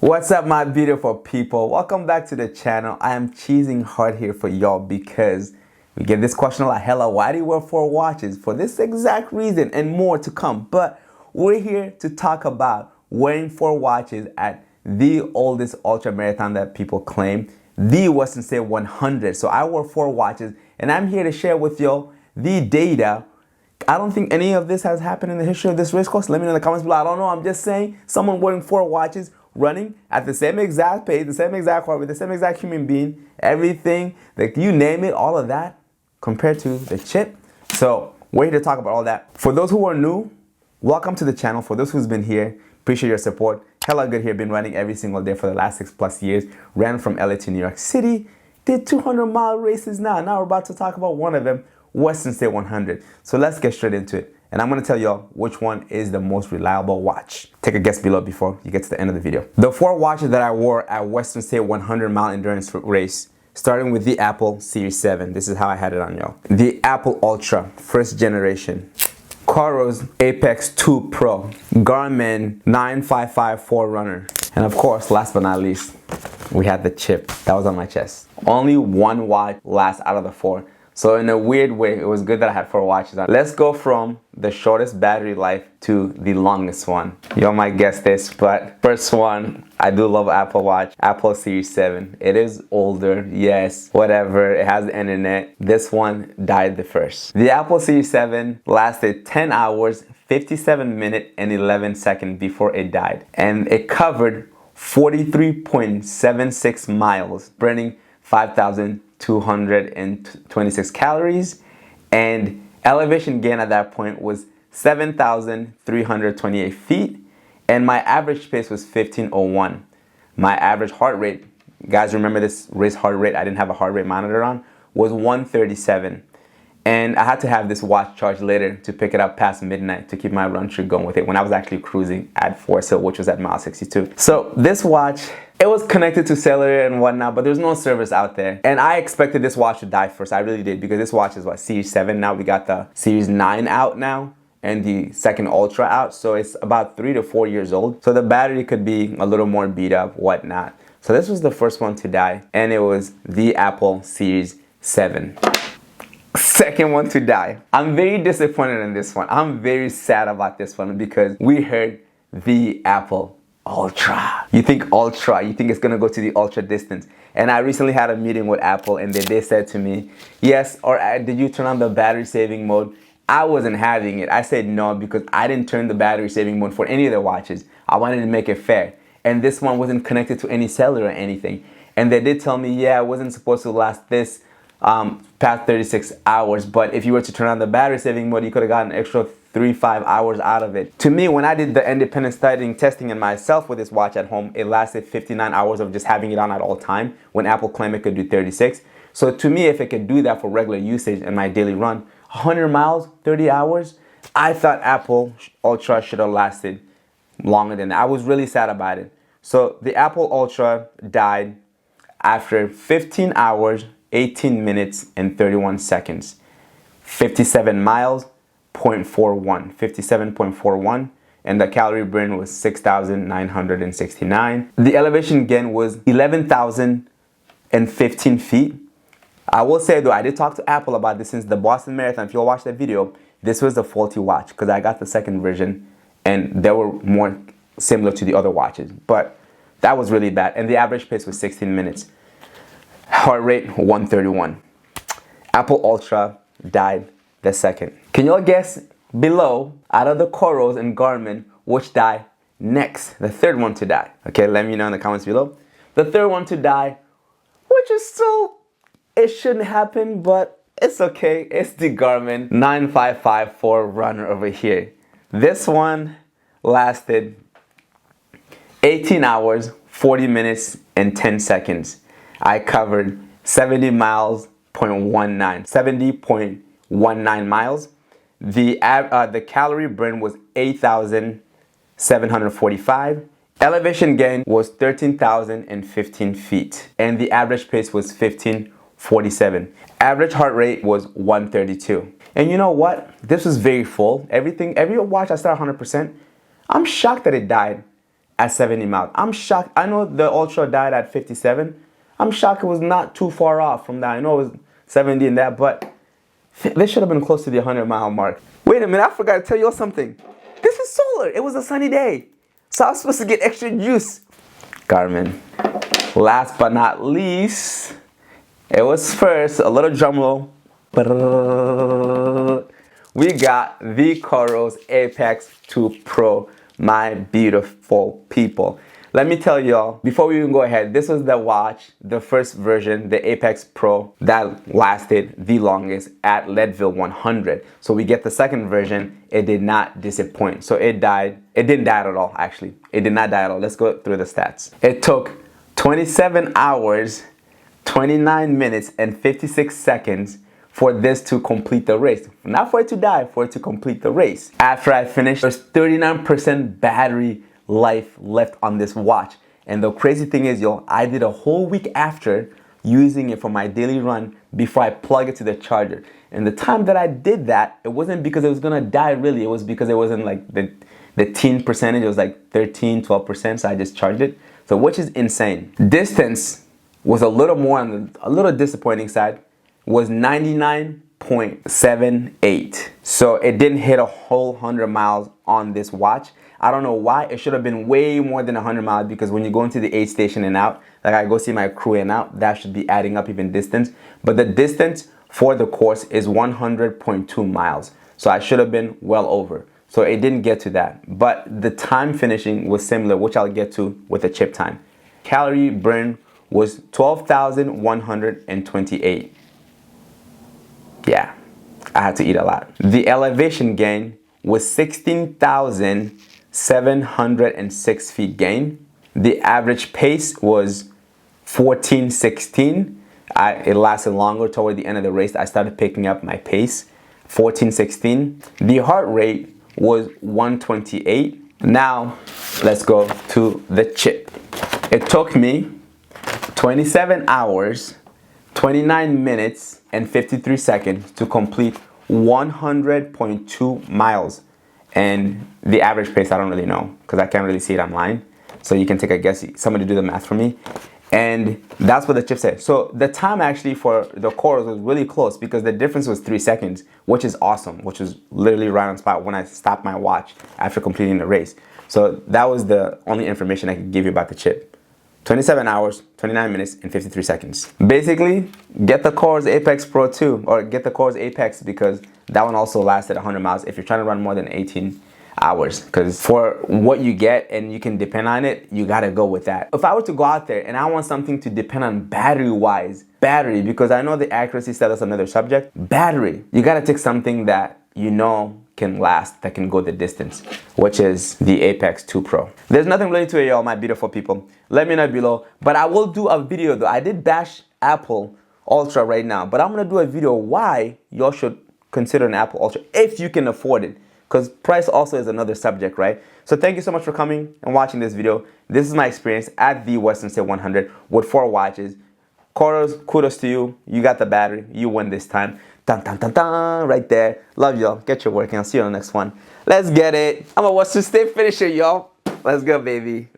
What's up, my beautiful people? Welcome back to the channel. I am cheesing hard here for y'all because we get this question a lot. Hella, why do you wear 4 watches? For this exact reason and more to come. But we're here to talk about wearing 4 watches at the oldest ultra marathon that people claim, the Western State 100. So I wore 4 watches and I'm here to share with y'all the data. I don't think any of this has happened in the history of this race course. Let me know in the comments below. I don't know. I'm just saying someone wearing 4 watches, running at the same exact pace, the same exact heart rate, the same exact human being, everything, like you name it, all of that compared to the chip. So we're here to talk about all that. For those who are new, welcome to the channel. For those who's been here, appreciate your support. HellahGood here, been running every single day for the last 6+ years. Ran from LA to New York City, did 200-mile races now. Now we're about to talk about one of them, Western State 100. So let's get straight into it. And I'm going to tell y'all which one is the most reliable watch. Take a guess below before you get to the end of the video. The 4 watches that I wore at Western State 100-mile endurance race, starting with the Apple Series 7. This is how I had it on, y'all. The Apple Ultra, first generation. Coros Apex 2 Pro. Garmin 955 forerunner. And of course, last but not least, we had the chip. That was on my chest. Only one watch lasts out of the 4. So in a weird way, it was good that I had 4 watches on. Let's go from the shortest battery life to the longest one. Y'all might guess this, but first one, I do love Apple Watch, Apple Series 7. It is older, yes, whatever, it has the internet. This one died the first. The Apple Series 7 lasted 10 hours, 57 minutes, and 11 seconds before it died. And it covered 43.76 miles, burning 5,226 calories, and elevation gain at that point was 7,328 feet, and my average pace was 15:01. My average heart rate, guys remember this race heart rate, I didn't have a heart rate monitor on, was 137. And I had to have this watch charged later to pick it up past midnight to keep my run streak going with it when I was actually cruising at Forest Hill, which was at mile 62. So this watch, it was connected to cellular and whatnot, but there's no service out there. And I expected this watch to die first. I really did, because this watch is what, Series 7 now. We got the Series 9 out now and the second Ultra out. So it's about 3 to 4 years old. So the battery could be a little more beat up, whatnot. So this was the first one to die, and it was the Apple Series 7. Second one to die. I'm very disappointed in this one. I'm very sad about this one because we heard the Apple Ultra. You think Ultra, you think it's gonna go to the ultra distance. And I recently had a meeting with Apple and they said to me, yes, or did you turn on the battery saving mode? I wasn't having it. I said no, because I didn't turn the battery saving mode for any of the watches. I wanted to make it fair. And this one wasn't connected to any cellular or anything. And they did tell me, yeah, it wasn't supposed to last this past 36 hours, but if you were to turn on the battery saving mode, you could have gotten an extra 3-5 hours out of it. To me, when I did the independent studying, testing and myself with this watch at home, it lasted 59 hours of just having it on at all time, when Apple claimed it could do 36. So to me, if it could do that for regular usage in my daily run, 100 miles, 30 hours, I thought Apple Ultra should have lasted longer than that. I was really sad about it. So the Apple Ultra died after 15 hours, 18 minutes and 31 seconds, 57 miles, 57.41, and the calorie burn was 6,969. The elevation gain was 11,015 feet. I will say though, I did talk to Apple about this since the Boston Marathon. If you'll watch that video, this was a faulty watch because I got the second version and they were more similar to the other watches, but that was really bad. And the average pace was 16 minutes. Heart rate 131. Apple Ultra died the second. Can y'all guess below, out of the Coros and Garmin, which died next? The third one to die. Okay, let me know in the comments below. The third one to die, which is still, it shouldn't happen, but it's okay. It's the Garmin 955 forerunner over here. This one lasted 18 hours, 40 minutes, and 10 seconds. I covered 70 miles, 70.19 miles. The calorie burn was 8,745. Elevation gain was 13,015 feet. And the average pace was 15:47. Average heart rate was 132. And you know what? This was very full. Every watch I started 100%. I'm shocked that it died at 70 miles. I'm shocked. I know the Ultra died at 57. I'm shocked it was not too far off from that. I know it was 70 and that, but they should have been close to the 100-mile mark. Wait a minute, I forgot to tell you something. This is solar. It was a sunny day, so I was supposed to get extra juice. Garmin. Last but not least, it was first, a little drum roll. We got the Coros Apex 2 Pro, my beautiful people. Let me tell y'all, before we even go ahead, this was the watch, the first version, the Apex Pro, that lasted the longest at Leadville 100. So we get the second version, it did not disappoint. So it died, it didn't die at all actually. It did not die at all. Let's go through the stats. It took 27 hours, 29 minutes, and 56 seconds for this to complete the race. Not for it to die, for it to complete the race. After I finished, there's 39% battery life left on this watch. And the crazy thing is, yo, I did a whole week after using it for my daily run before I plug it to the charger. And the time that I did that, it wasn't because it was gonna die really, it was because it wasn't like the teen percentage, it was like 13, 12%, so I just charged it. So which is insane. Distance was a little more on a little disappointing side, was 99.78. So it didn't hit a whole 100 miles on this watch. I don't know why. It should have been way more than 100 miles, because when you go into the aid station and out, like I go see my crew and out, that should be adding up even distance. But the distance for the course is 100.2 miles. So I should have been well over. So it didn't get to that. But the time finishing was similar, which I'll get to with the chip time. Calorie burn was 12,128. Yeah, I had to eat a lot. The elevation gain was 16,706 feet gain. The average pace was 14:16. It lasted longer toward the end of the race. I started picking up my pace, 14:16. The heart rate was 128. Now, let's go to the chip. It took me 27 hours, 29 minutes, and 53 seconds to complete 100.2 miles. And the average pace, I don't really know, because I can't really see it online. So you can take a guess, somebody do the math for me. And that's what the chip said. So the time actually for the Coros was really close, because the difference was 3 seconds, which is awesome, which was literally right on spot when I stopped my watch after completing the race. So that was the only information I could give you about the chip. 27 hours, 29 minutes, and 53 seconds. Basically, get the Coros Apex Pro 2, or get the Coros Apex, because that one also lasted 100 miles if you're trying to run more than 18 hours. Because for what you get and you can depend on it, you gotta go with that. If I were to go out there and I want something to depend on battery-wise, because I know the accuracy stat is another subject, battery, you gotta take something that you know can last, that can go the distance, which is the Apex 2 Pro. There's nothing really to it, y'all, my beautiful people. Let me know below, but I will do a video though. I did bash Apple Ultra right now, but I'm gonna do a video why y'all should consider an Apple Ultra if you can afford it, because price also is another subject, right? So thank you so much for coming and watching this video. This is my experience at the Western State 100 with 4 watches. Coros, kudos to you. You got the battery. You win this time. Dun, dun, dun, dun, right there. Love y'all. Get your work, and I'll see you on the next one. Let's get it. I'm a Western State finisher, y'all. Let's go, baby.